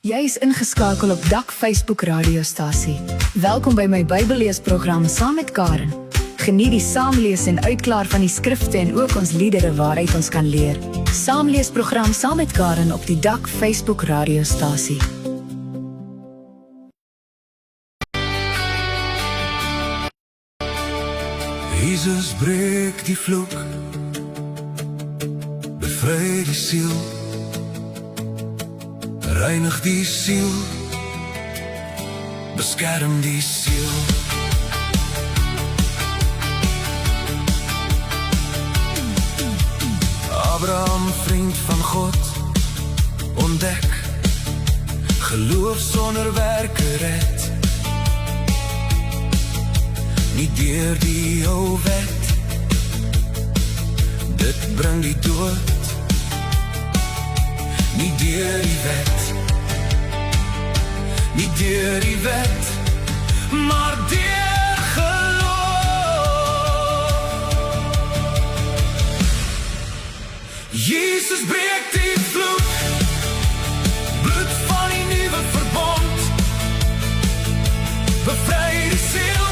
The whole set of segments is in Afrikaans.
Jy is ingeskakel op Dak Facebook radiostasie. Welkom by my Bybelleesprogram saam met Karen. Geniet die saamlees en uitklaar van die skrifte en ook ons liedere waaruit ons kan leer. Saamleesprogram saam met Karen op die Dak Facebook radiostasie. Jesus breek die vloek, bevry die siel, reinig die siel, beskerm die siel. Abraham, vriend van God, ontdek, geloof sonder werke red. Nie deur die ou wet, dit bring die dood. Nie deur die wet, nie deur die wet, maar deur geloof. Jesus breek die vloek, bloed van die nuwe verbond, bevry die siel,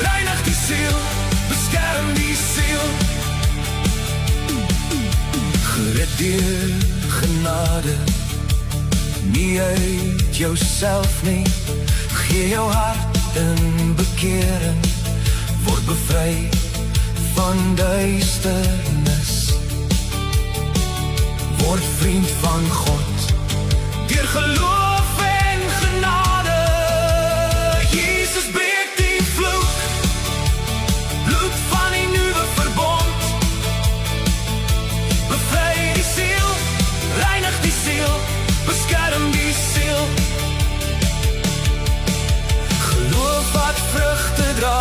reinig die siel, beskerm die siel. Gered deur genade, nie uit jouself nie. Gee jou hart in bekering, word bevry van duisternis. Word vriend van God, deur geloof en genade. Jesus breek die vloek, bloed van die nuwe verbond, bevry die siel, reinig die siel, beskerm die siel. Geloof wat vrugte dra,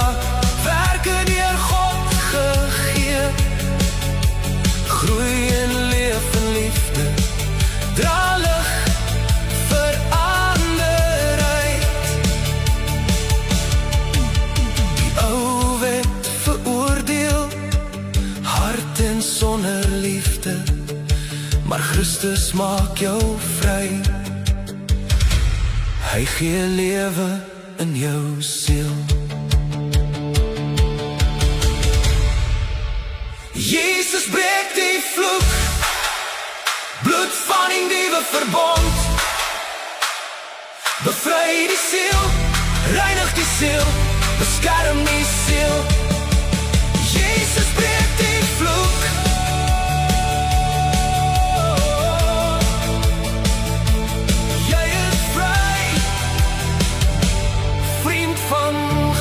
werke deur God gegee, groei en leef in liefde, dra lig vir ander uit. Die ou wet veroordeel, hart en sonder liefde, maar Christus maak jou vry. Hy gee lewe in jou siel. Jesus breek die vloek, bloed van die nuwe verbond, bevry die siel, reinig die siel, beskerm die siel. Jesus breek die vloek, jy is vry, vriend van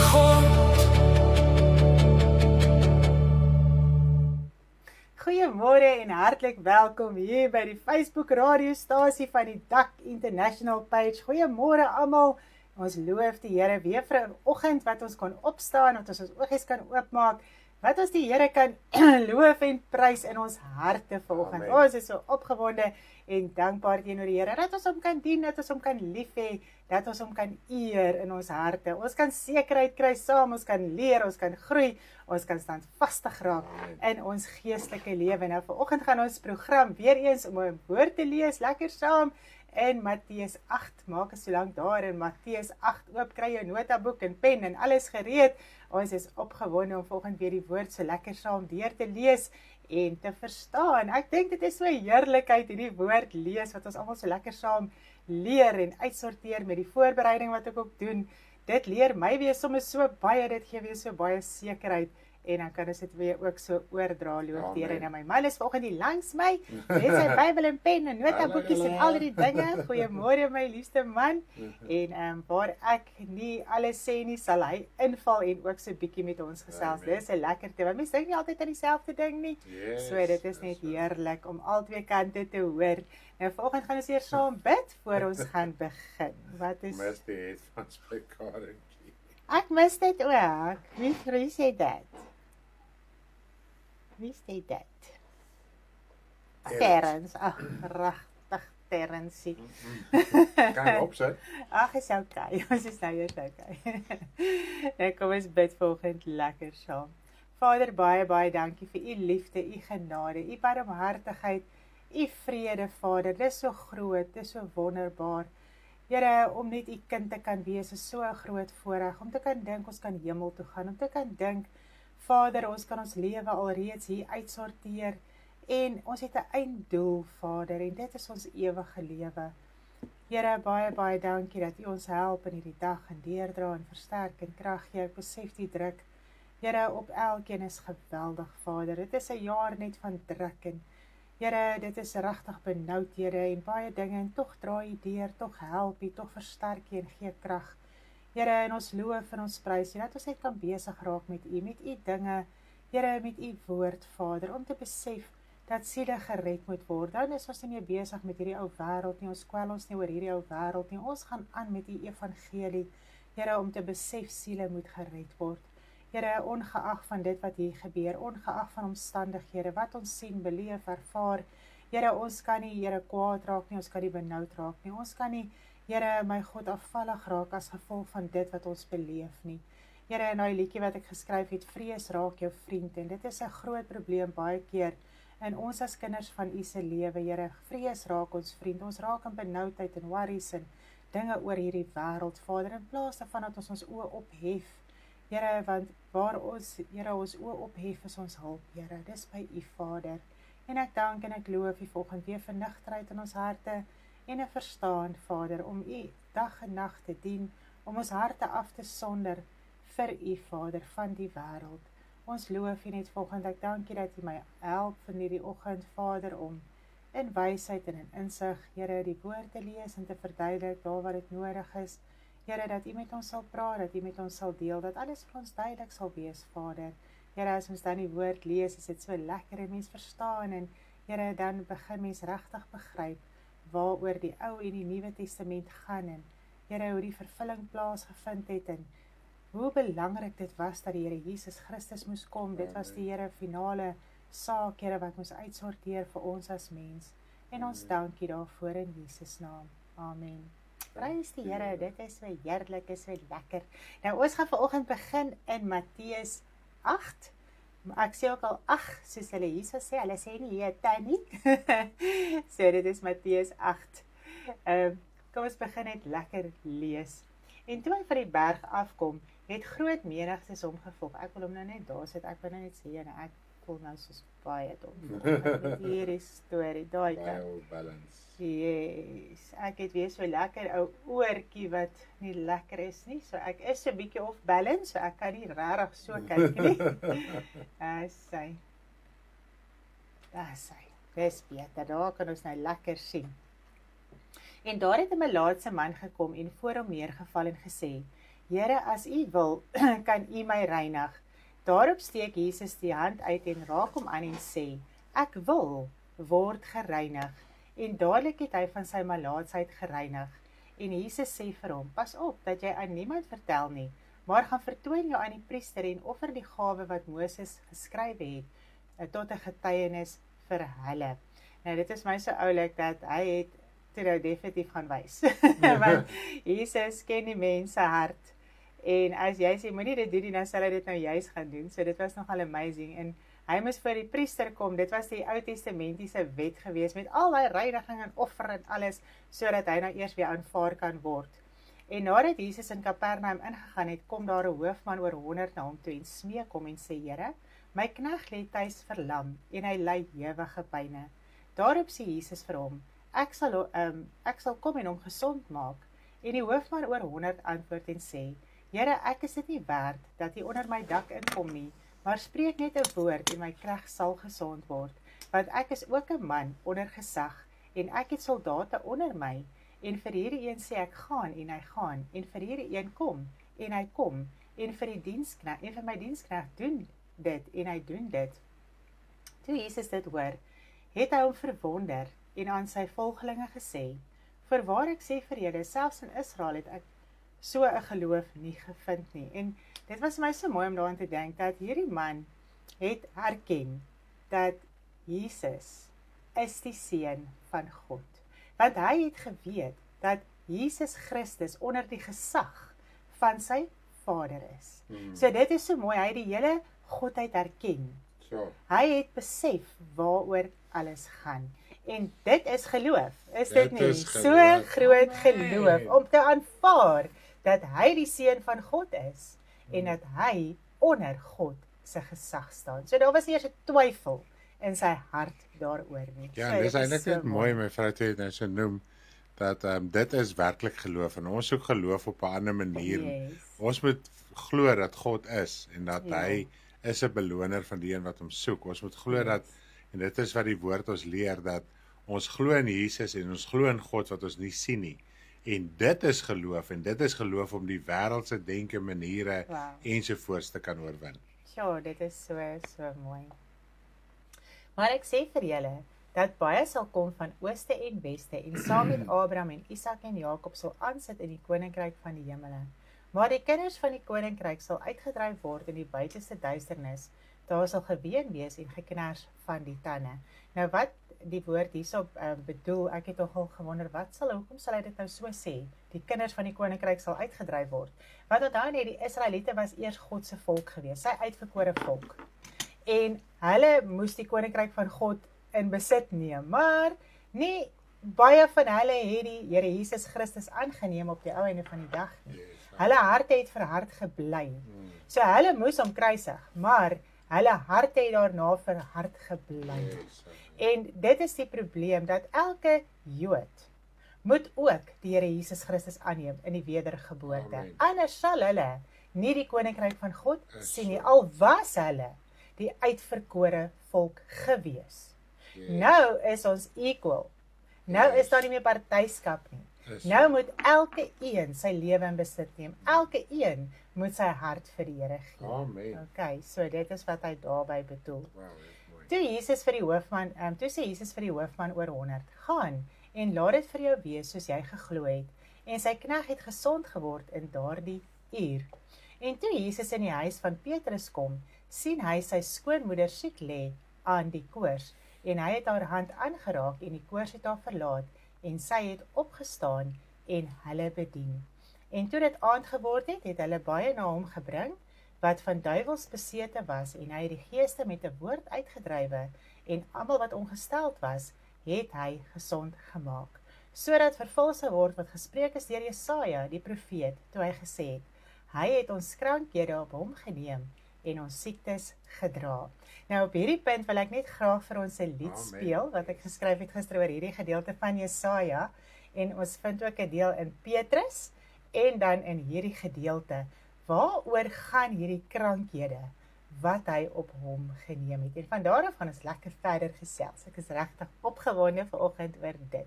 God. Goeiemôre en hartlik welkom hier by die Facebook radiostasie van die Dak International page. Goeiemôre almal. Ons loof die Here weer vir 'n oggend wat ons kan opstaan, wat ons oogies kan oopmaak, wat ons die Here kan loof en prys in ons harte vanoggend. Ons is so opgewonde en dankbaar teenoor die Here dat ons hom kan dien, dat ons hom kan lief hê, dat ons hom kan eer in ons harte. Ons kan sekerheid kry saam, ons kan leer, ons kan groei, ons kan standvastig raak in ons geestelike lewe. Nou vanoggend gaan ons program weer eens om 'n woord te lees, lekker saam in Matteus 8. Maak as so lank daar in Matteus 8 oop, kry jou notaboek en pen en alles gereed. Ons is opgewonde om vanoggend weer die woord so lekker saam deur te lees en te verstaan. Ek dink dit is so 'n heerlikheid hierdie woord lees wat ons almal so lekker saam leer en uitsorteer met die voorbereiding wat ek ook doen. Dit leer my weer soms so baie, dit gee weer so baie sekerheid en dan kan ons dit weer ook so oordra, loof die Here. En my man is vanoggend hier langs my met sy Bybel en pen en notaboekies en al die dinge. Goeiemôre my liefste man. En waar ek nie alles sê nie, sal hy inval en ook so bietjie met ons gesels. Dis 'n lekkerte, want mens dink nie altyd aan dieselfde ding nie. So dit is net heerlik om al twee kante te hoor. Nou vanoggend gaan ons eers saam bid voor ons gaan begin. Wat is Mis die het van sy Karentjie. Ek mis dit ook. Wie sê dit? Wie sê dit? Terrence. Ag, regtig Terrensie. Kan jy opsit? Ag, is okay. Ons is nou eers okay. Nou kom ons bid vanoggend lekker saam. Vader, baie, baie dankie vir u liefde, u genade, u barmhartigheid, u vrede, Vader. Dit is so groot, dit is so wonderbaar. Here, om net u kind te kan wees is so 'n groot voorreg, om te kan dink ons kan hemel toe gaan, om te kan dink, Vader, ons kan ons lewe alreeds hier uitsorteer, en ons het 'n einddoel, Vader, en dit is ons ewige lewe. Here, baie, baie dankie dat u ons help in hierdie dag en deurdra en versterk en krag gee. Ek besef die druk, Here, op elkeen is geweldig, Vader. Dit is 'n jaar net van druk en Here, dit is regtig benoudhede en baie dinge en tog draai u deur, tog help u, tog versterk u en gee krag. Here, en ons loof en ons prys u, dat ons net kan besig raak met u dinge, Here, met u woord, Vader, om te besef dat siele gered moet word. Dan is ons nie meer besig met hierdie ou wêreld nie, ons kwel ons nie oor hierdie ou wêreld nie, ons gaan aan met u evangelie, Here, om te besef siele moet gered word. Here, ongeag van dit wat hier gebeur, ongeag van omstandighede, wat ons sien, beleef, ervaar, Here, ons kan nie, Here, kwaad raak nie, ons kan nie benoud raak nie, ons kan nie, Here, my God, afvallig raak as gevolg van dit wat ons beleef nie. Here, in daai liedjie wat ek geskryf het, vrees raak jou vriend, en dit is 'n groot probleem baie keer, en ons as kinders van u se lewe, Here, vrees raak ons vriend, ons raak in benoudheid en worries en dinge oor hierdie wêreld, Vader, in plaas daarvan dat ons oë ophef, Here, want waar ons, Here, ons oë ophef is ons hulp, Here, dis by u, Vader, en ek dank en ek loof u volgende weer vir nugterheid in ons harte, en 'n verstaan, Vader, om u dag en nag te dien, om ons harte af te sonder vir u, Vader, van die wêreld. Ons loof u net volgende, ek dank u dat u my help van hierdie oggend, Vader, om in wysheid en in insig, Here, die woord te lees en te verduidelik daar waar dit nodig is. Here, dat u met ons sal praat, dat u met ons sal deel, dat alles vir ons duidelik sal wees, Vader. Here, as ons dan die woord lees, is dit so lekker en mens verstaan, en Here, dan begin mens regtig begryp waaroor die Ou en die Nuwe Testament gaan, en Here, hoe die vervulling plaasgevind het, en hoe belangrik dit was dat die Here Jesus Christus moes kom. Dit was die Here finale saak, Here, wat ons uitsorteer vir ons as mens. En ons dank u daarvoor in Jesus naam. Amen. Prys die Here, dit is so heerlik, is so lekker. Nou, ons gaan vanoggend begin in Matteus 8. Ek sê ook al 8, soos hulle hier sê, hulle sê nie hier 10 nie. So, dit is Matteus 8. Kom ons begin net lekker lees. En toe hy van die berg afkom, het groot menigtes hom gevolg. Ek wil hom nou net daar sit, ek wil nou net sê, en ek voel nou soos baie dom. Hierdie storie, daai Baie kant. ou balance. Yes, ek het weer so lekker ou oortjie wat nie lekker is nie, so ek is so 'n bietjie off balance, so ek kan nie regtig so kyk nie. Dis hy, dis beter, daar kan ons nou lekker sien. En daar het 'n melaatse man gekom en voor hom neergeval en gesê, Here, as u wil, kan u my reinig. Daarop steek Jesus die hand uit en raak hom aan en sê, ek wil, word gereinig. En dadelik het hy van sy malaatsheid gereinig. En Jesus sê vir hom, pas op, dat jy aan niemand vertel nie, maar gaan vertoon jou aan die priester en offer die gawe wat Moses geskrywe het, tot 'n getuienis vir hulle. Nou, dit is my so oulik, dat hy het toe nou definitief gaan wys. Want Jesus ken die mense hart, en as jy sê, moenie dit doen nie, dan sal hy dit nou juist gaan doen, so dit was nogal amazing, en hy moes vir die priester kom, dit was die Ou Testamentiese wet gewees, met al die reiniging en offer en alles, sodat hy nou eers weer aanvaar kan word. En nadat Jesus in Kapernaum ingegaan het, kom daar 'n hoofman oor 100 na hom toe en smeek hom en sê, Here, my knegt lê tuis verlam, en hy ly ewige pyne. Daarop sê Jesus vir hom, ek sal kom en hom gesond maak. En die hoofman oor 100 antwoord en sê, Here, ek is dit nie werd, dat hy onder my dak inkom nie, maar spreek net 'n woord en my knegt sal gesond word, want ek is ook 'n man onder gesag, en ek het soldate onder my, en vir hierdie een sê ek gaan, en hy gaan, en vir hierdie een kom, en hy kom, en vir my diensknegt doen dit, en hy doen dit. Toe Jesus dit hoor, het hy hom verwonder, en aan sy volgelinge gesê, Voorwaar ek sê vir julle, selfs in Israel het ek so 'n geloof nie gevind nie. En dit was my so mooi om daaraan te dink, dat hierdie man het herken, dat Jesus is die Seun van God. Want hy het geweet, dat Jesus Christus onder die gesag van sy Vader is. So dit is so mooi, hy het die hele Godheid herken. So. Hy het besef waaroor alles gaan. En dit is geloof, is Dit dit nie? is So geloof. groot Amen. geloof, om te aanvaar, dat hy die seun van God is, en dat hy onder God se gesag staan. So daar was nie eers 'n twyfel in sy hart daaroor nie. Ja, So, en dis dit is eintlik so net mooi, my vrou het nou so noem, dat dit is werklik geloof, en ons soek geloof op 'n ander manier. Yes. Ons moet glo dat God is, en dat Ja. hy is 'n beloner van die een wat hom soek. Ons moet glo dat, en dit is wat die woord ons leer, dat ons glo in Jesus, en ons glo in God wat ons nie sien nie. En dit is geloof, en dit is geloof om die wêreldse denke, maniere, Wow. ensovoorts te kan oorwin. Ja, dit is so mooi. Maar ek sê vir julle, dat baie sal kom van ooste en weste, en saam met Abraham en Isak en Jakob sal aansit in die koninkryk van die hemele. Maar die kinders van die koninkryk sal uitgedryf word in die buiteste duisternis, daar sal geween wees en geknars van die tande. Nou wat die woord hierso bedoel, ek het nogal gewonder, hoekom sal hy dit nou so sê? Die kinders van die koninkryk sal uitgedryf word. Want onthou net, die Israeliete was eers God se volk gewees, sy uitverkore volk. En hulle moes die koninkryk van God in besit neem, maar nie baie van hulle het die Here Jesus Christus aangeneem op die ou einde van die dag nie. Hulle harte het verhard gebly. So hulle moes hom kruisig, maar hulle harte het daarna verhard gebly. En dit is die probleem, dat elke Jood moet ook die Here Jesus Christus aanneem in die wedergeboorte. Amen. Anders sal hulle nie die koninkryk van God sien nie, al was hulle die uitverkore volk gewees. Nou is ons equal. Nou is daar nie meer partyskap nie. Nou moet elke een sy lewe in besit neem. Elke een moet sy hart vir die Here gee. Amen. Okay, so dit is wat hy daarby bedoel. Wow, dit is mooi. Toe sê Jesus vir die hoofman oor 100, gaan en laat dit vir jou wees soos jy geglo het. En sy knegt het gesond geword in daardie uur. En toe Jesus in die huis van Petrus kom, sien hy sy skoonmoeder siek lê aan die koors. En hy het haar hand aangeraak en die koors het haar verlaat. En sy het opgestaan en hulle bedien. En toe dit aand geword het, het hulle baie na hom gebring, wat van duiwels besete was, en hy het die geeste met 'n woord uitgedrywe, en almal wat ongesteld was, het hy gesond gemaak. Sodat vervul sou word wat gespreek is deur Jesaja, die profeet, toe hy gesê het, hy het ons krankhede op hom geneem, en ons siektes gedra. Nou op hierdie punt wil ek net graag vir ons 'n lied speel, wat ek geskryf het gister oor hierdie gedeelte van Jesaja, en ons vind ook 'n deel in Petrus, en dan in hierdie gedeelte, waaroor gaan hierdie krankhede, wat hy op hom geneem het. En van daaraf gaan ons lekker verder gesels. Ek is regtig opgewonde vanoggend oor dit.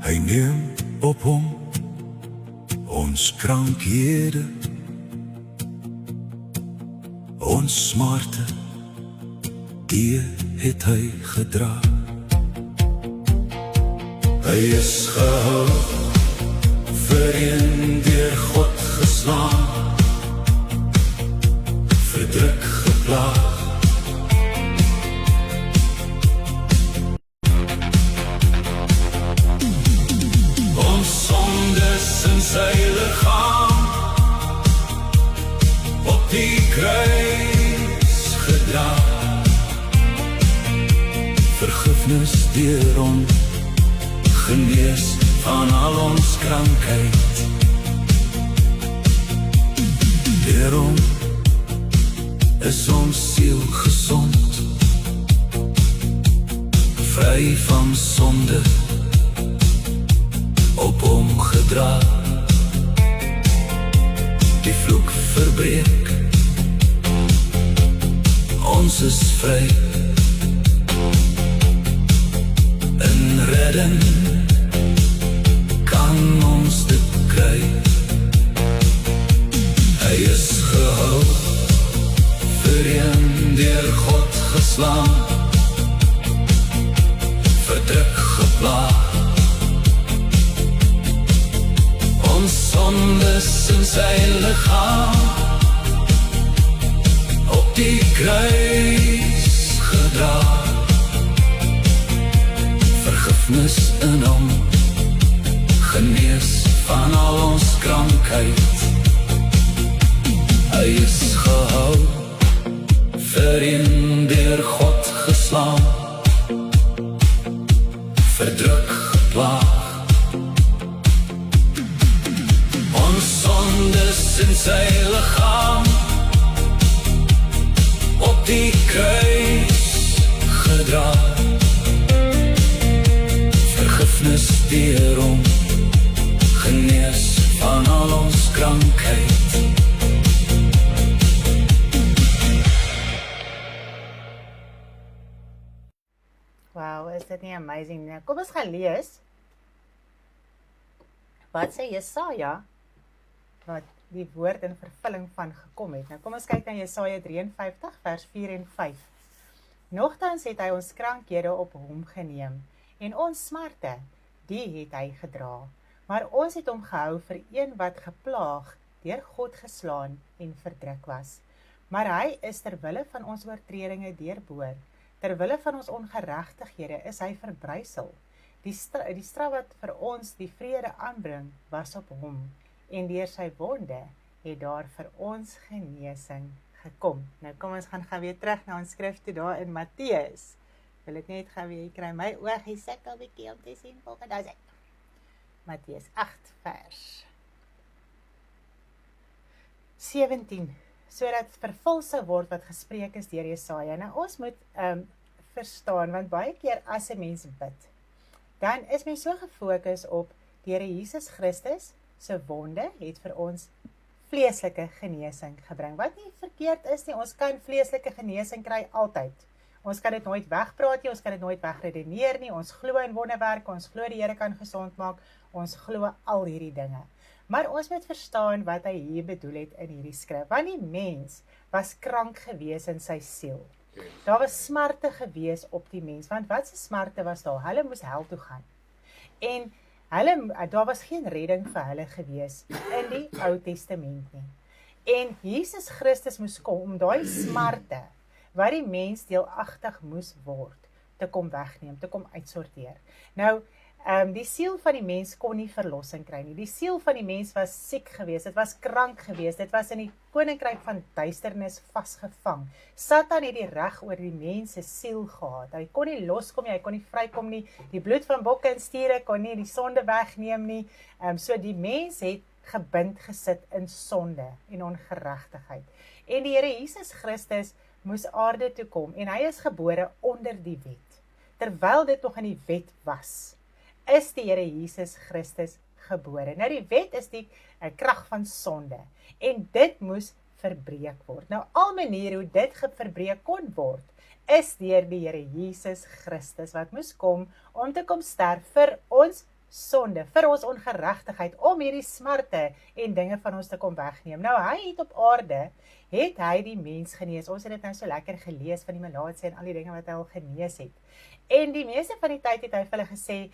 Hy neem op hom ons krankhede, ons smarte, die het hy gedra. Hy is gehou, vereen deur God geslaan, verdruk geplaag. In sy lichaam op die kruis gedra, vergifnis deur hom, genees van al ons krankheid. Deur hom is ons siel gesond, vry van sonde, op hom gedra, die vloek verbreek, ons is vry, in redding kan ons dit kry. Hy is gehou, vereen deur God geslaan, verdruk geplaag, ons sondes in sy lichaam, op die kruis gedra, vergifnis in hom, genees van al ons krankheid. Hy is gehou, vir een deur God geslaan, verdruk, geplaag. Ons sondes in sy liggaam, op die kruis gedra, vergifnis deur hom, genees van al ons krankheid. Wow, is dit nie amazing nie? Kom ons gaan lees. Wat sê Jesaja? Wat die woord in vervulling van gekom het. Nou kom ons kyk na Jesaja 53 vers 4 en 5. Nogtans het hy ons krankhede op hom geneem, en ons smarte, die het hy gedra. Maar ons het hom gehou vir een wat geplaag, deur God geslaan en verdruk was. Maar hy is ter wille van ons oortredinge deurboor, ter wille van ons ongeregtighede is hy verbrysel. Die straf wat vir ons die vrede aanbring, was op hom, en deur sy wonde het daar vir ons genesing gekom. Nou kom ons gaan weer terug na ons skrif toe daar in Matteus. Wil ek net gaan weer, kry my oogie sukkel bietjie om te sien volgens daar sê. Matteus 8 vers 17. Sodat vervul sou word wat gespreek is deur Jesaja. Nou ons moet verstaan, want baie keer as 'n mens bid, dan is mens so gefokus op die Here Jesus Christus se wonde het vir ons vleeslike genesing gebring. Wat nie verkeerd is nie, ons kan vleeslike genesing kry altyd. Ons kan dit nooit wegpraat nie, ons kan dit nooit wegredeneer nie, ons glo in wonderwerke, ons glo die Here kan gesond maak, ons glo al hierdie dinge. Maar ons moet verstaan wat hy hier bedoel het in hierdie skrif, want die mens was krank gewees in sy siel. Daar was smarte gewees op die mens, want wat se smarte was daar? Hulle moes hel toe gaan. En daar was geen redding vir hulle gewees in die Ou Testament nie. En Jesus Christus moes kom om daai smarte, wat die mens deelagtig moes word, te kom wegneem, te kom uitsorteer. Nou, die siel van die mens kon nie verlossing kry nie. Die siel van die mens was siek geweest, dit was krank geweest, dit was in die koninkryk van duisternis vasgevang. Satan het die reg oor die mens se siel gehad. Hy kon nie loskom nie, hy kon nie vrykom nie. Die bloed van bokke en stiere kon nie die sonde wegneem nie. So die mens het gebind gesit in sonde en ongeregtigheid. En die Here Jesus Christus moes aarde toe kom en hy is gebore onder die wet. Terwyl dit nog in die wet was, is die Here Jesus Christus gebore. Nou die wet is die krag van sonde en dit moes verbreek word. Nou al maniere hoe dit verbreek kon word, is deur die Here Jesus Christus wat moes kom om te kom sterf vir ons sonde, vir ons ongeregtigheid, om hierdie smarte en dinge van ons te kom wegneem. Nou hy het op aarde, het hy die mens genees. Ons het dit nou so lekker gelees van die melaatse en al die dinge wat hy al genees het. En die meeste van die tyd het hy vir hulle gesê,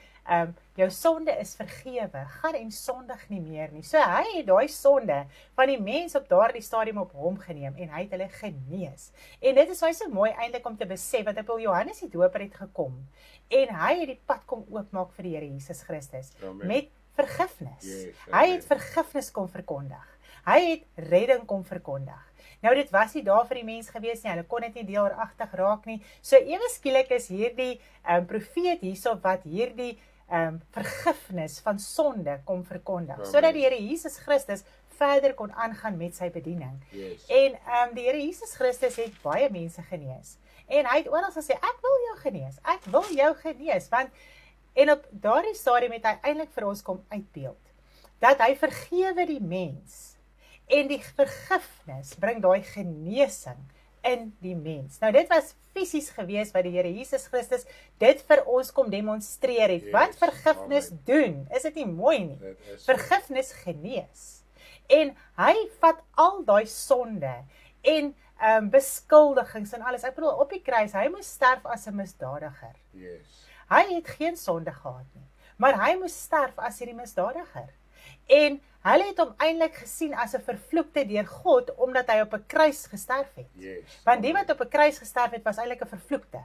jou sonde is vergewe, gaan en sondig nie meer nie. So hy het daai sonde van die mens op daardie stadium op hom geneem en hy het hulle genees. En dit is baie so mooi eintlik om te besef, want ek wil Johannes die Doper het gekom en hy het die pad kom oopmaak vir die Here Jesus Christus met vergifnis. Hy het vergifnis kom verkondig. Hy het redding kom verkondig. Nou dit was nie daar vir die mens gewees nie, hulle kon dit nie deuragtig raak nie. So ewe skielik is hierdie profeet hierso wat hierdie vergifnis van sonde kom verkondig, sodat die Here Jesus Christus verder kon aangaan met sy bediening. En die Here Jesus Christus het baie mense genees. En hy het oral gesê, ek wil jou genees, en op daardie stadium het hy eintlik vir ons kom uitbeeld, dat hy vergewe die mens, en die vergifnis bring daai genesing in die mens. Nou dit was fisies gewees wat die Here Jesus Christus dit vir ons kom demonstreer het. Wat vergifnis doen, is dit nie mooi nie? Vergifnis genees. En hy vat al daai sonde en beskuldigings en alles. Ek bedoel, op die kruis, hy moes sterf as 'n misdadiger. Hy het geen sonde gehad nie, maar hy moes sterf as hierdie misdadiger. En hulle het hom eintlik gesien as 'n vervloekte deur God, omdat hy op 'n kruis gesterf het. Want die wat op 'n kruis gesterf het, was eintlik 'n vervloekte.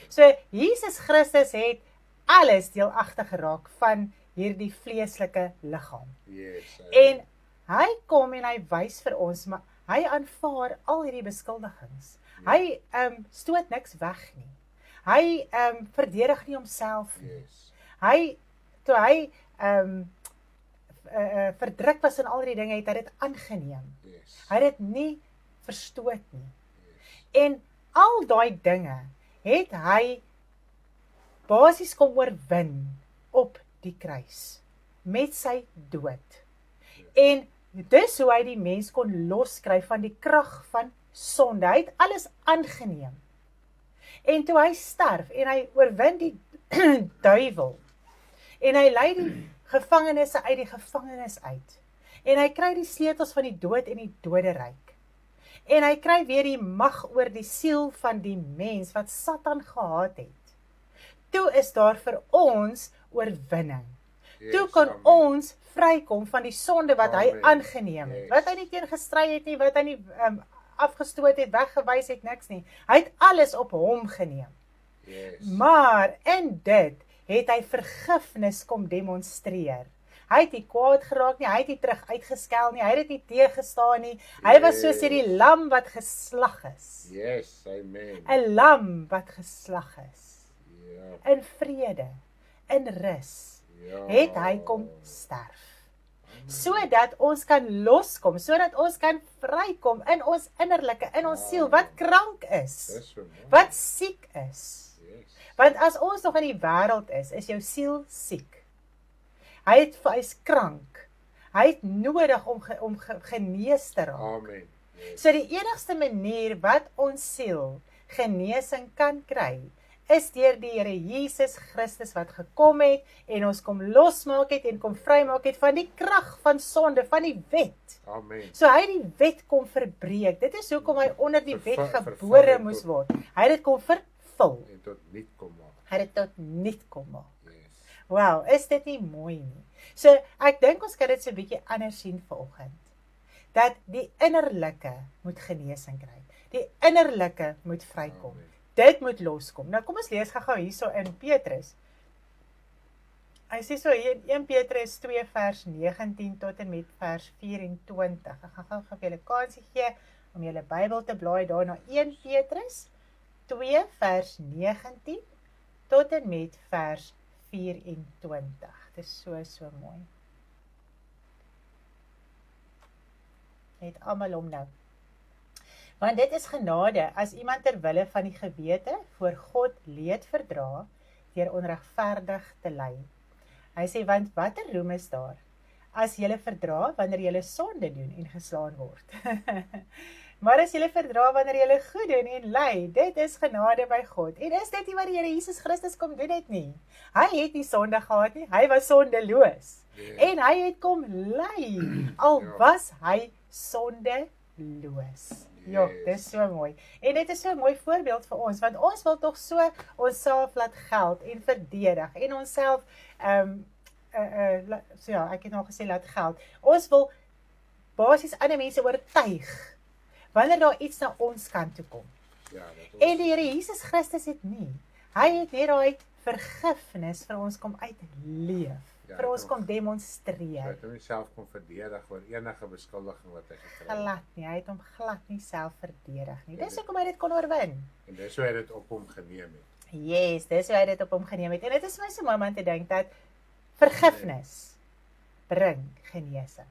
So, Jesus Christus het alles deelagtig geraak van hierdie vleeslike liggaam. En hy kom en hy wys vir ons, maar Hy aanvaar al hierdie beskuldigings. Hy stoot niks weg nie. Hy verdedig nie homself nie. Yes. Toe hy verdruk was in al die dinge, het hy dit aangeneem. Yes. Hy het dit nie verstoot nie. En al daai dinge het hy basies kom oorwin op die kruis, met sy dood. En dis hoe hy die mens kon loskry van die krag van sonde. Hy het alles aangeneem. En toe hy sterf, en hy oorwin die duiwel, en hy lei die gevangenisse uit die gevangenis uit, en hy kry die sleutels van die dood en die doderyk, en hy kry weer die mag oor die siel van die mens, wat Satan gehaat het. Toe is daar vir ons oorwinning. Toe kan ons vrykom van die sonde wat hy aangeneem het, wat hy nie teen gestry het nie, wat hy nie afgestoot het, weggewys het, niks nie. Hy het alles op hom geneem. Yes. Maar in dit het hy vergifnis kom demonstreer. Hy het nie kwaad geraak nie, hy het nie terug uitgeskel nie, hy het dit nie teëgestaan nie. Hy was soos hierdie lam wat geslag is. Yes, amen. 'n lam wat geslag is. Ja. In vrede, in rus, het hy kom sterf. Sodat ons kan loskom, sodat ons kan vrykom in ons innerlike, in ons siel, wat krank is, Dis so mooi. wat siek is. Yes. Want as ons nog in die wêreld is jou siel siek. Hy's krank. Hy het nodig om genees te raak. Amen. Yes. So die enigste manier wat ons siel genesing kan kry, is deur die Here Jesus Christus wat gekom het en ons kom losmaak het en kom vrymaak het van die krag van sonde, van die wet. Amen. So hy het die wet kom verbreek. Dit is hoekom hy onder die wet Vervang gebore het moes tot- word. Hy het dit kom vervul. En tot niet kom maak. Hy het dit tot niet kom maak. Yes. Wow, is dit nie mooi nie? So ek dink ons kan dit so 'n bietjie anders sien vanoggend. Dat die innerlike moet genesing kry. Die innerlike moet vrykom. Amen. Dit moet loskom. Nou kom ons lees gou hierso in Petrus. Hy sê so hier in 1 Petrus 2 vers 19 tot en met vers 24. Ek gaan gou vir julle kansie gee om julle Bybel te blaai daar na 1 Petrus 2 vers 19 tot en met vers 24. Dit is so mooi. Het almal om nou. Want dit is genade as iemand ter wille van die gewete voor God leed verdra deur onregverdig te ly. Hy sê, want watter roem is daar as julle verdra wanneer julle sonde doen en geslaan word? Maar as julle verdra wanneer julle goed doen en ly, dit is genade by God. En is dit nie wat die Here Jesus Christus kom doen het nie? Hy het nie sonde gehad nie, hy was sondeloos. Yes. En hy het kom ly, al Ja. was hy sondeloos. Ja, Yes. dit is so mooi. En dit is so 'n mooi voorbeeld vir ons, want ons wil tog so onsself laat geld en verdedig en onsself so ja, ek het nou gesê laat geld. Ons wil basies ander mense oortuig wanneer daar iets na ons kant toe kom. Ja, dat ons, En die Here Jesus Christus het nie. Hy het net daai vergifnis vir ons kom uitleef, Ja, vir ons tog. kom so demonstreer. het hom nie self kon verdedig oor enige beskuldiging wat hy gekry het. Glad nie, hy het hom glad nie self verdedig nie. Dis hoekom hy dit kon oorwin. En dis hoe hy dit op hom geneem het. Yes, dis hoe hy dit op hom geneem het. En dit is my so mooi om aan te dink dat vergifnis bring genesing.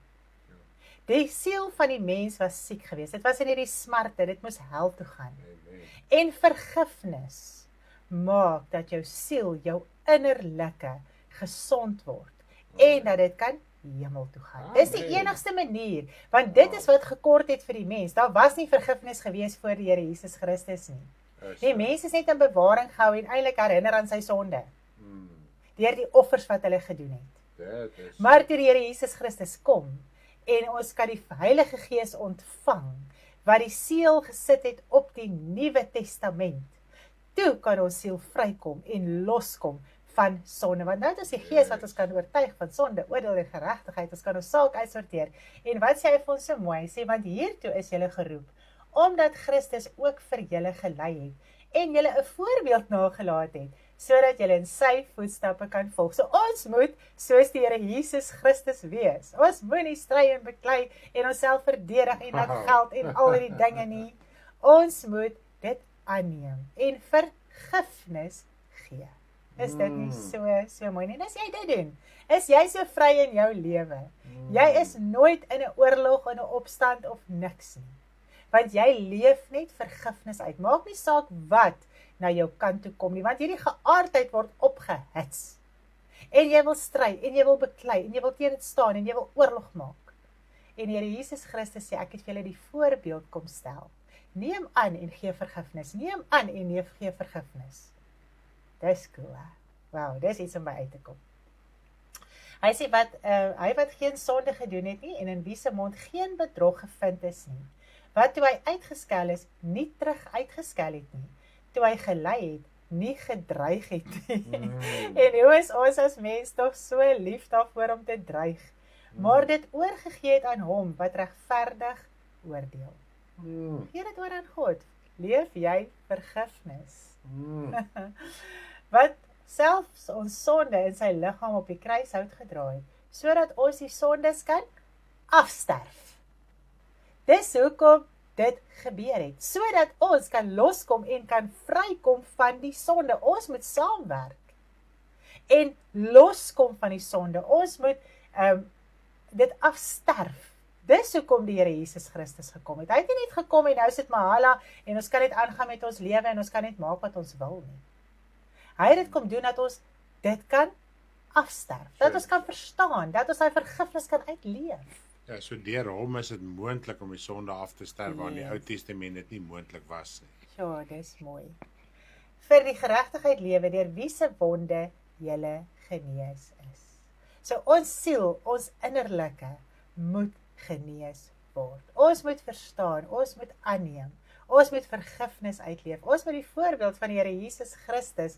Die siel van die mens was siek geweest. Dit was in hierdie smarte, dit moes hel toe gaan. Amen. En vergifnis maak dat jou siel, jou innerlike gesond word en dat dit kan hemel toe gaan. Dis die Amen. enigste manier, want dit is wat gekort het vir die mens. Daar was nie vergifnis gewees voor die Here Jesus Christus nie. Die mens is net in bewaring gehou en eintlik herinner aan sy sonde deur die offers wat hulle gedoen het. Dit is Maar toe die Here Jesus Christus kom en ons kan die Heilige Gees ontvang wat die seël gesit het op die Nuwe Testament, toe kan ons siel vrykom en loskom van sonde. Want nou is die Gees wat ons kan oortuig van sonde, oordeel en geregtigheid. Ons kan ons saak uitsorteer. En wat sê hy vir ons so mooi? Hy sê, want hiertoe is julle geroep, omdat Christus ook vir julle gelei het en julle 'n voorbeeld nagelaat het, sodat julle in sy voetstappe kan volg. So ons moet soos die Here Jesus Christus wees. Ons moenie stry en beklei en onsself verdedig en dat geld en al die dinge nie. Ons moet dit aanneem en vergifnis gee. Is dit nie so mooi nie? En as jy dit doen, is jy so vry in jou lewe. Jy is nooit in 'n oorlog, in 'n opstand of niks nie. Want jy leef net vergifnis uit. Maak nie saak wat na jou kant toe kom nie, want hierdie geaardheid word opgehits. En jy wil stry, en jy wil beklei, en jy wil teen dit staan, en jy wil oorlog maak. En die Here Jesus Christus sê, ek het vir julle die voorbeeld kom stel. Neem aan en gee vergifnis. Neem aan en gee vergifnis. Dis cool, hè? Wow, dis iets om by uit te kom. Hy sê hy wat geen sonde gedoen het nie, en in wie se mond geen bedrog gevind is nie. Wat toe hy uitgeskel is, nie terug uitgeskel het nie. Toe hy gelei het, nie gedreig het nie. En hoe is ons as mens toch so lief daarvoor om te dreig, maar dit oorgegee het aan hom wat regverdig oordeel. Gee dit oor aan God. Leef jy vergifnis. Wat selfs ons sonde in sy liggaam op die kruishout gedra het, sodat ons die sondes kan afsterf. Dis hoekom dit gebeur het, sodat ons kan loskom en kan vrykom van die sonde. Ons moet saamwerk en loskom van die sonde. Ons moet dit afsterf. Dis hoekom die Here Jesus Christus gekom het. Hy het nie net gekom en nou sit mahala en ons kan net aangaan met ons lewe en ons kan net maak wat ons wil nie. Hy het dit kom doen dat ons dit kan afsterf, dat ons kan verstaan, dat ons sy vergifnis kan uitleef. Ja, so deur hom is dit moontlik om die sonde af te sterf, waar in die Ou Testament dit nie moontlik was nie. Ja, dis mooi. Vir die geregtigheid lewe, deur wie se wonde julle genees is. So ons siel, ons innerlike, moet genees word. Ons moet verstaan, ons moet aanneem, ons moet vergifnis uitleef, ons moet die voorbeeld van die Here Jesus Christus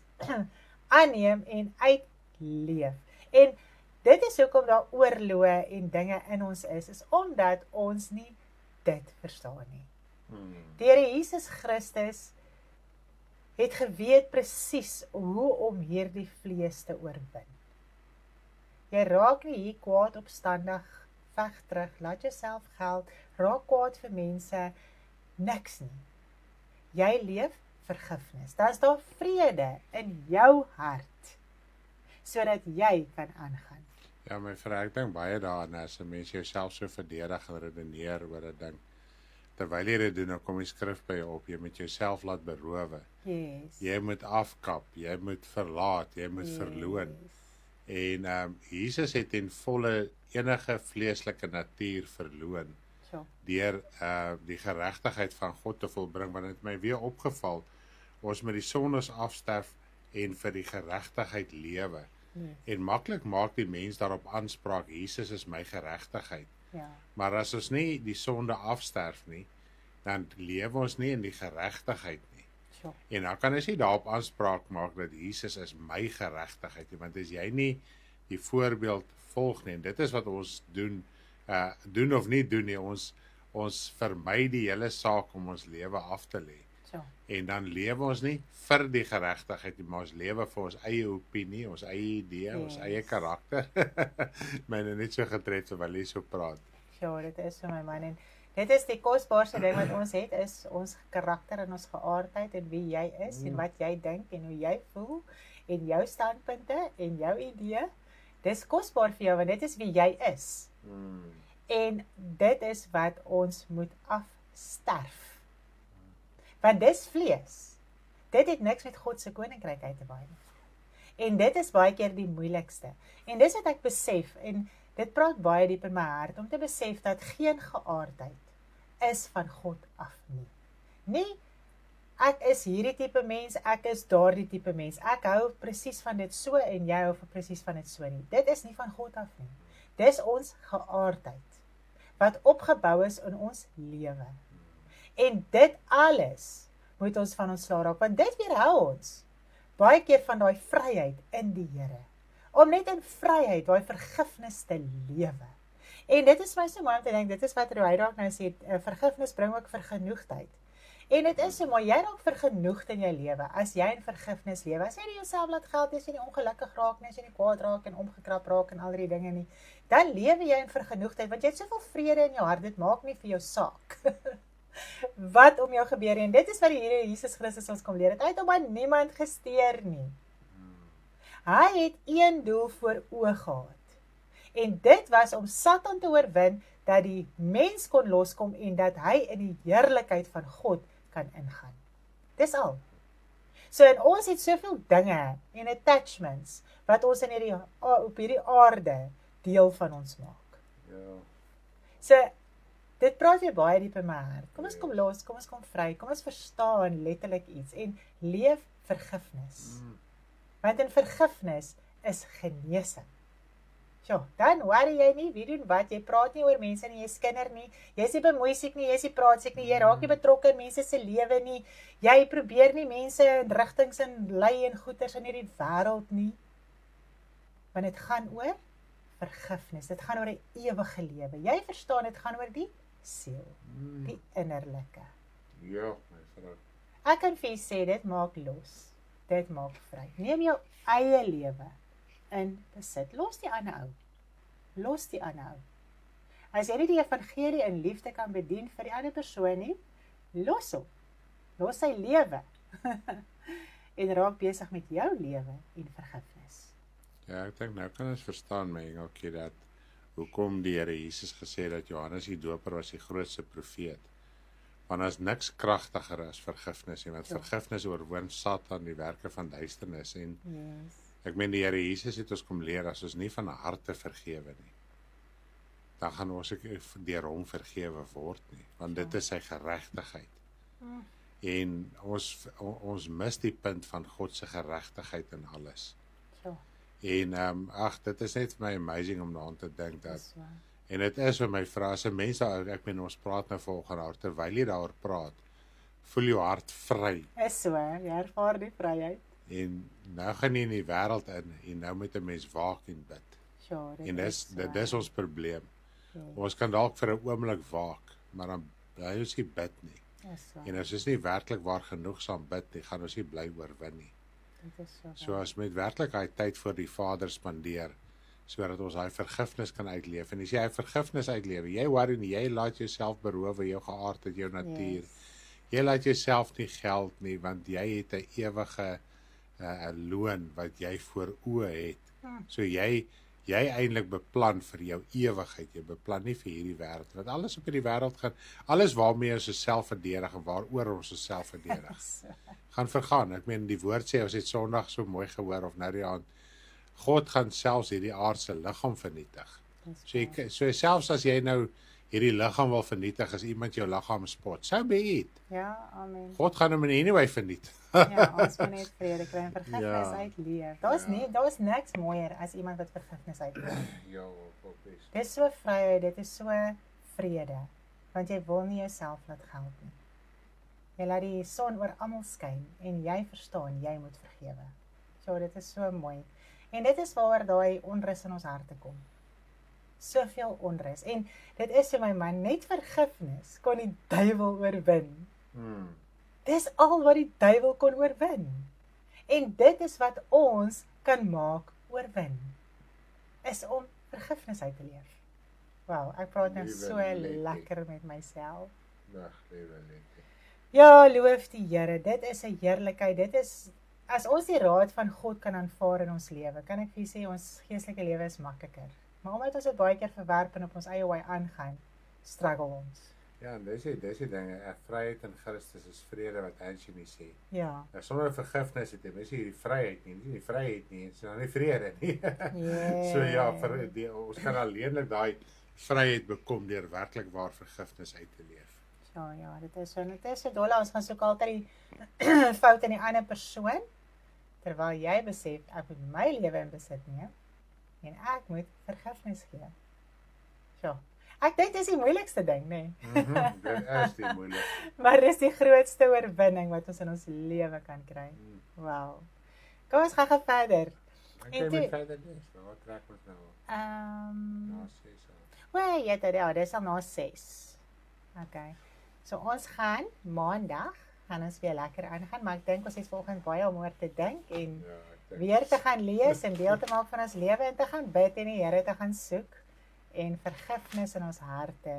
aanneem en uitleef. En dit is hoekom daar oorloë en dinge in ons is omdat ons nie dit verstaan nie. Die Here Jesus Christus het geweet presies hoe om hierdie vlees te oorwin. Jy raak nie hier kwaad opstandig, veg terug, laat jouself geld, raak kwaad vir mense, niks nie. Jy leef vergifnis. Dan is daar vrede in jou hart, sodat jy kan aangaan. Ja, my vrou, ek dink baie daaraan as 'n mens jouself so verdedig en redeneer oor 'n ding. Terwyl jy dit doen, dan kom die skrif by jou op, jy moet jouself laat berowe. Yes. Jy moet afkap, jy moet verlaat, jy moet verloon. En Jesus het ten volle enige vleeslike natuur verloon. Deur die geregtigheid van God te volbring, want dit het my weer opgeval, ons moet die sondes afsterf en vir die geregtigheid lewe. En maklik maak die mens daarop aanspraak, Jesus is my geregtigheid. Ja. Maar as ons nie die sonde afsterf nie, dan lewe ons nie in die geregtigheid nie. En dan kan ons nie daarop aanspraak maak dat Jesus is my geregtigheid nie, want as jy nie die voorbeeld volg nie, en dit is wat ons doen, doen of nie doen nie, ons vermy die hele saak om ons lewe af te lê. En dan lewe ons nie vir die geregtigheid nie, maar ons lewe vir ons eie opinie, ons eie idee, ons eie karakter. Myne net so getred terwyl jy so praat. Ja, dit is so my man, en dit is die kosbaarste ding wat ons het, is ons karakter en ons geaardheid, en wie jy is, en wat jy dink, en hoe jy voel, en jou standpunte, en jou idee. Dis kosbaar vir jou, want dit is wie jy is. En dit is wat ons moet afsterf. Want dis vlees. Dit het niks met God se koninkryk uit te waai nie. En dit is baie keer die moeilikste. En dis wat ek besef, en dit praat baie diep in my hart, om te besef dat geen geaardheid is van God af nie. Nie, ek is hierdie tipe mens, ek is daardie tipe mens, ek hou presies van dit so, en jy hou presies van dit so nie. Dit is nie van God af nie. Dis ons geaardheid, wat opgebou is in ons lewe. En dit alles moet ons van ons raak, want dit weerhou ons baie keer van daai vryheid in die Here. Om net in vryheid daai vergifnis te lewe. En dit is my so mooi om te dink, dit is wat hy dalk nou sê, vergifnis bring ook vergenoegdheid. En dit is so, maar jy raak vergenoegd in jou lewe, as jy in vergifnis lewe, as jy nie jouself laat geld, as jy nie ongelukkig raak nie, as jy nie kwaad raak en omgekrap raak en al die dinge nie, dan lewe jy in vergenoegdheid, want jy het soveel vrede in jou hart, dit maak nie vir jou saak. Wat om jou gebeur, en dit is wat die Here Jesus Christus ons kom leer, het hy het om aan niemand gesteer nie. Hy het een doel voor oë gehad, en dit was om Satan te oorwin, dat die mens kon loskom, en dat hy in die heerlikheid van God kan ingaan. Dis al. So, en ons het soveel dinge, en attachments, wat ons op hierdie aarde, deel van ons maak. Ja. So, dit praat weer baie diep in my hart. Kom ons kom los, kom ons kom vry, kom ons verstaan letterlik iets, en leef vergifnis. Want in vergifnis is genesing. So, dan worry jy nie, wie doen wat, jy praat nie oor mense nie, jy is kinder nie, jy is nie bemoeisiek nie, jy is nie praatsiek nie, jy raak nie betrokke in mense se lewe nie, jy probeer nie mense in rigtings en lei en goeders in hierdie wêreld nie, want dit gaan oor vergifnis, dit gaan oor 'n ewige lewe, jy verstaan, dit gaan oor die siel, die innerlike. Ja, my vrou. Ek kan vir jy sê, dit maak los, dit maak vry, neem jou eie lewe in besit, los die ander ou, los die ander ou. As jy nie die evangelie in liefde kan bedien vir die ander persoon nie, los hom, los sy lewe, en raak besig met jou lewe en vergifnis. Ja, ek dink nou kan ons verstaan, my engeltjie, dat hoekom die Here Jesus gesê dat Johannes die Doper was die grootste profeet. Want as niks kragtiger as vergifnis, want vergifnis oorwin Satan, die werke van duisternis, en ek meen die Here Jesus het ons kom leer, as ons nie van harte vergewe nie, dan gaan ons ook deur hom vergewe word nie, want dit is sy geregtigheid. En ons mis die punt van God se geregtigheid in alles. En dit is net vir my amazing om daaraan te dink dat, en dit is vir my vrae, as 'n mens daar, ek meen ons praat nou vanoggend daar, terwyl jy daaroor praat, voel jou hart vry. Is so, jy ervaar die vryheid. En nou gaan jy in die wêreld in, en nou moet 'n mens waak en bid. En dit is ons probleem. Ons kan dalk vir 'n oomblik waak, maar dan bly ons nie bid nie. En as ons nie werklik waar genoegsaam bid nie, gaan ons nie bly oorwin nie. So as met werklik hy tyd voor die Vader spandeer, sodat ons hy vergifnis kan uitleef. En as jy hy vergifnis uitlewe, jy worry nie, jy laat jouself beroof jou geaardheid, jou natuur. Jy laat jouself nie geld nie, want jy het 'n ewige loon wat jy voor oë het. So jy eintlik beplan vir jou ewigheid, jy beplan nie vir hierdie wêreld, want alles op hierdie wêreld gaan, alles waarmee ons osself verdedig en waaroor ons osself verdedig, gaan vergaan. Ek meen, die woord sê, ons het Sondag so mooi gehoor, of nou die aand, God gaan selfs hierdie aardse liggaam vernietig. So selfs as jy nou hierdie liggaam wil vernietig, as iemand jou liggaam spot, so be it. Ja, amen. God gaan hom anyway vernietig. Ja, ons moet net vrede kry en vergifnis uitleef. Daar is niks mooier as iemand wat vergifnis uitleef. Ja, opes. Dit is so vryheid, dit is so vrede, want jy wil nie jouself laat geld nie. Jy laat die son oor almal skyn, en jy verstaan, jy moet vergewe. So, dit is so mooi. En dit is waar daai onrus in ons harte kom. Soveel onrus. En dit is vir my man, net vergifnis kon die duiwel oorwin. Dis al wat die duiwel kon oorwin. En dit is wat ons kan maak oorwin. Is om vergifnis uit te leef. Wow, ek praat nou so lekker met myself. Ja, loof die Here. Dit is 'n heerlikheid. Dit is, as ons die raad van God kan aanvaar in ons lewe, kan ek vir julle sê, ons geestelike lewe is makliker. Maar omdat ons dit baie keer verwerp en op ons eie wy aangaan, struggle ons. Ja, en dis die dinge, vryheid in Christus is vrede wat Anthony sê. Ja. Sonder vergifnis het jy mens nie die vryheid nie, is nou nie vrede nie. Yes. So ja, ons kan alleenlik daai vryheid bekom deur werklik waar vergifnis uit te leef. Ja, dit is so dolle, ons gaan soek altyd die fout in die ander persoon, terwyl jy besef, ek moet my lewe in besit neem, en ek moet vergifnis gee. So, ek dink dit is die moeilikste ding, nee. Dit is die moeilikste. Maar dit is die grootste oorwinning wat ons in ons lewe kan kry. Wow. Kom ons gaan verder. Ek moet verder lees, wat trek ons nou? Na 6 al. Wel, ja, dit is al na 6. Okay. So ons gaan maandag gaan ons weer lekker aangaan, maar ek dink ons het vanoggend baie om oor te dink en weer te gaan lees en deel te maak van ons lewe en te gaan bid en die Here te gaan soek en vergifnis in ons harte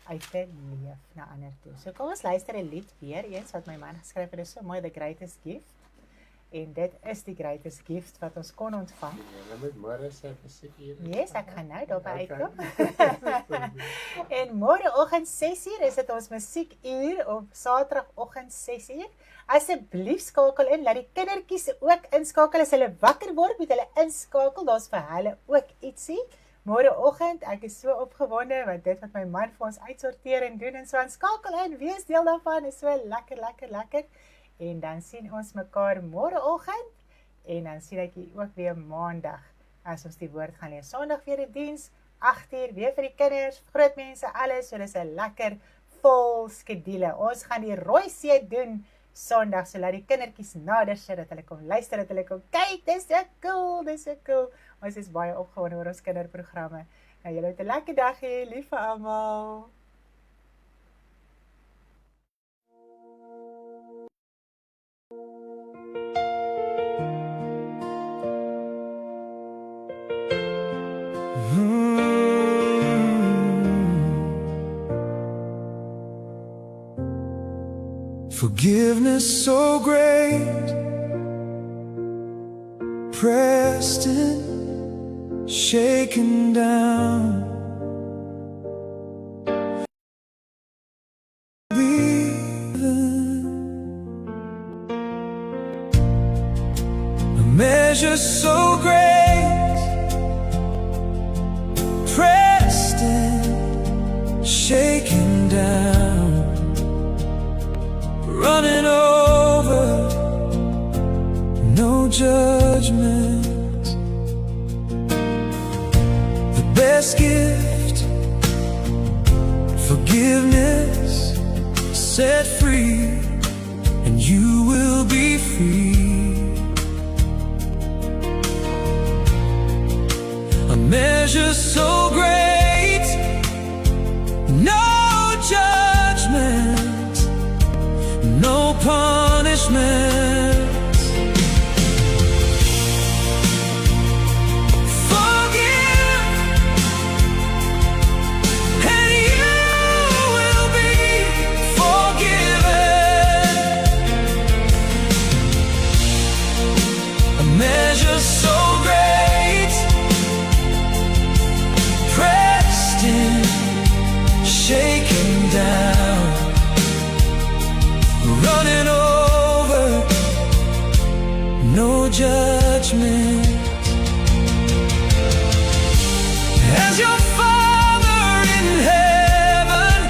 uit te leef na ander toe. So kom ons luister 'n lied weer eens wat my man geskryf het. Dit is so mooi, The Greatest Gift. En dit is die greatest gift wat ons kon ontvang. Jy moet môre se musiek hier. Yes, ek gaan nou daarby uitkom. En môreoggend 6uur is dit ons musiekuur op Saterdagoggend 6uur. Asseblief skakel in, laat die kindertjies ook inskakel as hulle wakker word, moet hulle inskakel, daar's vir hulle ook ietsie. Môreoggend, ek is so opgewonde want dit wat my man vir ons uitsorteer en doen en so aan skakel in, wees deel daarvan, is so lekker. En dan sien ons mekaar môreoggend en dan sien ek julle ook weer maandag as ons die woord gaan lees. Sondag weer 'n diens, 8uur weer vir die kinders, groot mense, alles. So dis 'n lekker vol skedule. Ons gaan die rooi see doen Sondag, so laat die kindertjies nader sit dat hulle kom luister, dat hulle kom kyk. Dis so cool. Ons is baie opgewonde oor ons kinderprogramme. Nou julle het 'n lekker dag hê, lief vir almal. Forgiveness so great, pressed in, shaken down. A measure so great, pressed in, shaken down. Running over, no judgment. The best gift, forgiveness, set free, and you will be free. A measure so great, no judgment, no punishment. Forgive, and you will be forgiven. A measure so great, pressed in, shaken down. Running over, no judgment. As your Father in heaven,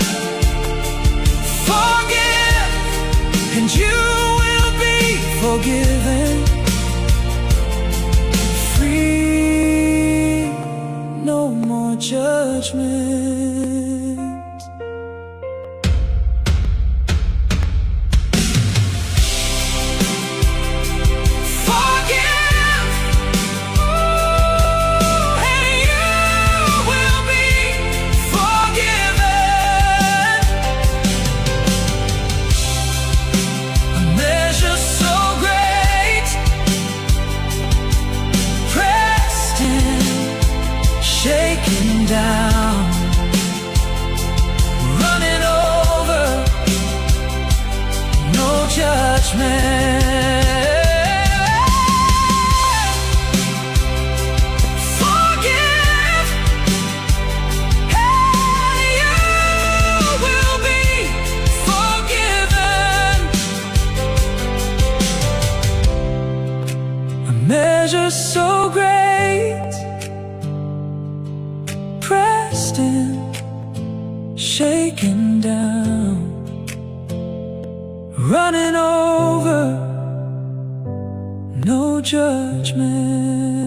forgive, and you will be forgiven. Free, no more judgment. Down, running over, no judgment. Forgive, and you will be forgiven. A measure so great, pressed in, shaken down, running over, no judgment.